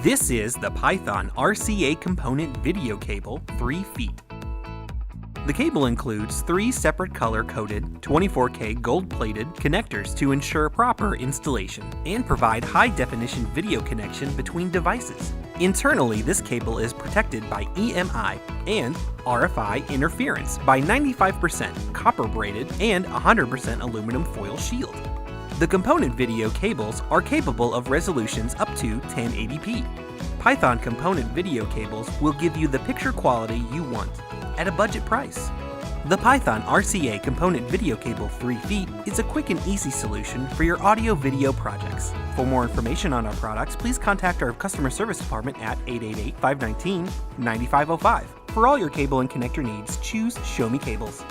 This is the Python RCA component video cable 3 feet. The cable includes 3 separate color-coded 24K gold-plated connectors to ensure proper installation and provide high-definition video connection between devices. Internally, this cable is protected by EMI and RFI interference by 95% copper braided and 100% aluminum foil shield. The component video cables are capable of resolutions up to 1080p. Python component video cables will give you the picture quality you want at a budget price. The Python RCA component video cable 3 feet is a quick and easy solution for your audio-video projects. For more information on our products, please contact our customer service department at 888-519-9505. For all your cable and connector needs, choose Show Me Cables.